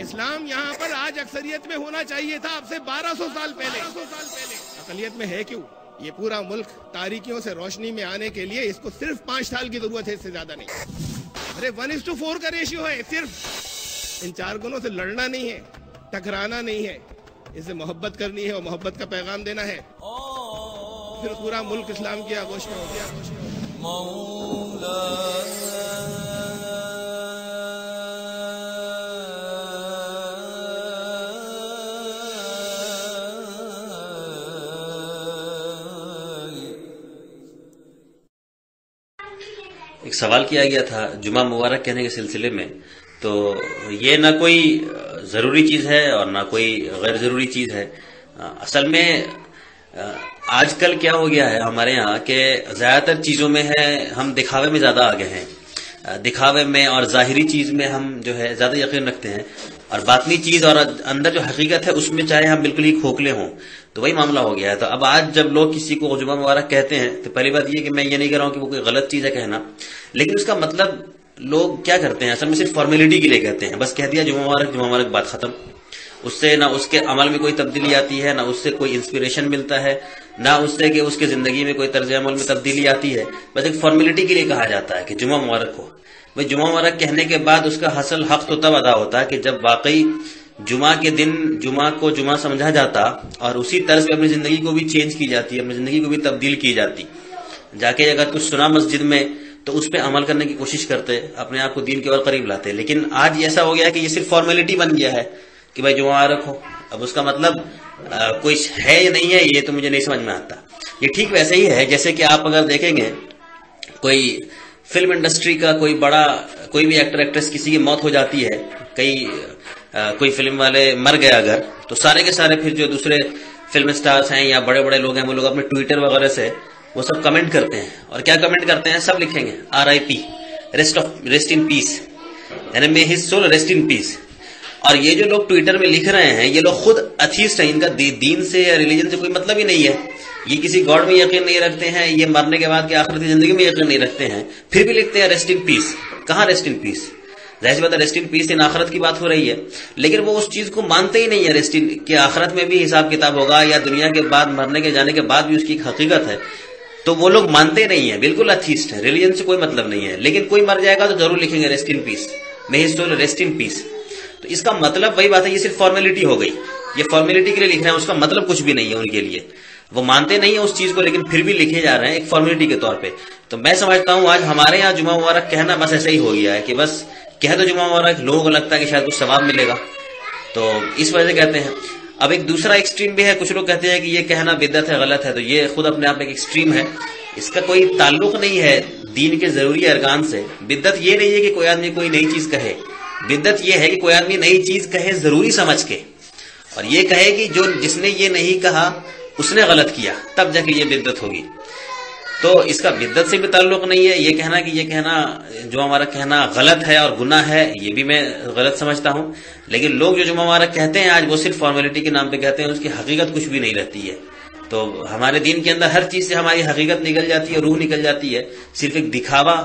اسلام یہاں پر آج اکثریت میں ہونا چاہیے تھا اب سے 1200 سال پہلے اقلیت میں ہے کیوں؟ یہ پورا ملک تاریکیوں سے روشنی میں آنے کے لیے اس کو صرف 5 سال کی ضرورت ہے، اس سے زیادہ نہیں۔ ارے 1:4 کا ریشیو ہے، صرف ان 4 گنوں سے لڑنا نہیں ہے، ٹکرانا نہیں ہے، اس سے محبت کرنی ہے اور محبت کا پیغام دینا ہے، پھر پورا ملک اسلام کی آغوش میں ہو گیا۔ ایک سوال کیا گیا تھا جمعہ مبارک کہنے کے سلسلے میں، تو یہ نہ کوئی ضروری چیز ہے اور نہ کوئی غیر ضروری چیز ہے۔ اصل میں آج کل کیا ہو گیا ہے ہمارے ہاں کہ زیادہ تر چیزوں میں ہے ہم دکھاوے میں زیادہ آگے ہیں، دکھاوے میں اور ظاہری چیز میں ہم جو ہے زیادہ یقین رکھتے ہیں، اور باطنی چیز اور اندر جو حقیقت ہے اس میں چاہے ہم بالکل ہی کھوکھلے ہوں، تو وہی معاملہ ہو گیا ہے۔ تو اب آج جب لوگ کسی کو جمعہ مبارک کہتے ہیں تو پہلی بات یہ کہ میں یہ نہیں کہہ رہا ہوں کہ وہ کوئی غلط چیز ہے کہنا، لیکن اس کا مطلب لوگ کیا کرتے ہیں اصل میں صرف فارمیلٹی کے لیے کہتے ہیں، بس کہہ دیا جمعہ مبارک بات ختم۔ اس سے نہ اس کے عمل میں کوئی تبدیلی آتی ہے، نہ اس سے کوئی انسپریشن ملتا ہے، نہ اس سے کہ اس کے زندگی میں کوئی طرز عمل میں تبدیلی آتی ہے، بس ایک فارمیلٹی کے لیے کہا جاتا ہے کہ جمعہ مبارک ہو۔ بھئی جمعہ مبارک کہنے کے بعد اس کا حاصل حق تو تب ادا ہوتا ہے کہ جب واقعی جمعہ کے دن جمعہ کو جمعہ سمجھا جاتا اور اسی طرز پہ اپنی زندگی کو بھی چینج کی جاتی، اپنی زندگی کو بھی تبدیل کی جاتی، جا کے اگر کچھ سنا مسجد میں تو اس پہ عمل کرنے کی کوشش کرتے، اپنے آپ کو دین کے اور قریب لاتے۔ لیکن آج ایسا ہو گیا کہ یہ صرف فارمیلٹی بن گیا ہے کہ بھائی جمعہ مبارک ہو، اب اس کا مطلب کوئی ہے یا نہیں ہے یہ تو مجھے نہیں سمجھ میں آتا۔ یہ ٹھیک ویسے ہی ہے جیسے کہ آپ اگر دیکھیں گے کوئی فلم انڈسٹری کا کوئی بھی ایکٹر ایکٹریس کسی کی موت ہو جاتی ہے، کوئی فلم والے مر گئے اگر، تو سارے کے سارے پھر جو دوسرے فلم سٹارز ہیں یا بڑے بڑے لوگ ہیں وہ لوگ اپنے ٹویٹر وغیرہ سے وہ سب کمنٹ کرتے ہیں، اور کیا کمنٹ کرتے ہیں؟ سب لکھیں گے RIP، ریسٹ ان پیس، یعنی may his soul rest in peace۔ اور یہ جو لوگ ٹویٹر میں لکھ رہے ہیں یہ لوگ خود ایتھیسٹ ہیں، ان کا دین سے یا ریلیجن سے کوئی مطلب ہی نہیں ہے، یہ کسی گاڈ میں یقین نہیں رکھتے ہیں، یہ مرنے کے بعد کی آخرت کی زندگی میں یقین نہیں رکھتے ہیں، پھر بھی لکھتے ہیں ریسٹ ان پیس۔ کہاں ریسٹ ان پیس؟ ظاہر سی بات ہے ریسٹ ان پیس ان آخرت کی بات ہو رہی ہے، لیکن وہ اس چیز کو مانتے ہی نہیں ہے ریسٹ ان کہ آخرت میں بھی حساب کتاب ہوگا یا دنیا کے بعد مرنے کے جانے کے بعد بھی اس کی ایک حقیقت ہے، تو وہ لوگ مانتے نہیں ہیں، بالکل ایتھیسٹ ہیں، ریلیجن سے کوئی مطلب نہیں ہے، لیکن کوئی مر جائے گا تو ضرور لکھیں گے rest in peace, may his soul rest in peace۔ تو اس کا مطلب وہی بات ہے، یہ صرف فارمیلٹی ہو گئی، یہ فارمیلٹی کے لیے لکھ رہے ہیں، اس کا مطلب کچھ بھی نہیں ہے ان کے لیے، وہ مانتے نہیں ہیں اس چیز کو لیکن پھر بھی لکھے جا رہے ہیں ایک فارمیلٹی کے طور پہ۔ تو میں سمجھتا ہوں آج ہمارے یہاں جمعہ مبارک کہنا بس ایسا ہی ہو گیا ہے کہ بس کہہ دو جمعہ مبارک، لوگوں کو لگتا ہے کہ شاید کچھ ثواب ملے گا، تو اس وجہ سے کہتے ہیں۔ اب ایک دوسرا ایکسٹریم بھی ہے، کچھ لوگ کہتے ہیں کہ یہ کہنا بدعت ہے، غلط ہے، تو یہ خود اپنے آپ ایک ایکسٹریم ہے، اس کا کوئی تعلق نہیں ہے دین کے ضروری ارکان سے۔ بدعت یہ نہیں ہے کہ کوئی آدمی کوئی نئی چیز کہے، بدعت یہ ہے کہ کوئی آدمی نئی چیز کہے ضروری سمجھ کے، اور یہ کہے کہ جس نے یہ نہیں کہا اس نے غلط کیا، تب جا کے یہ بدعت ہوگی۔ تو اس کا بدعت سے بھی تعلق نہیں ہے، یہ کہنا کہ یہ کہنا جمعہ مبارک کہنا غلط ہے اور گناہ ہے، یہ بھی میں غلط سمجھتا ہوں، لیکن لوگ جو جمعہ مبارک کہتے ہیں آج وہ صرف فارمیلٹی کے نام پہ کہتے ہیں، اس کی حقیقت کچھ بھی نہیں رہتی ہے۔ تو ہمارے دین کے اندر ہر چیز سے ہماری حقیقت نکل جاتی ہے، روح نکل جاتی ہے، صرف ایک دکھاوا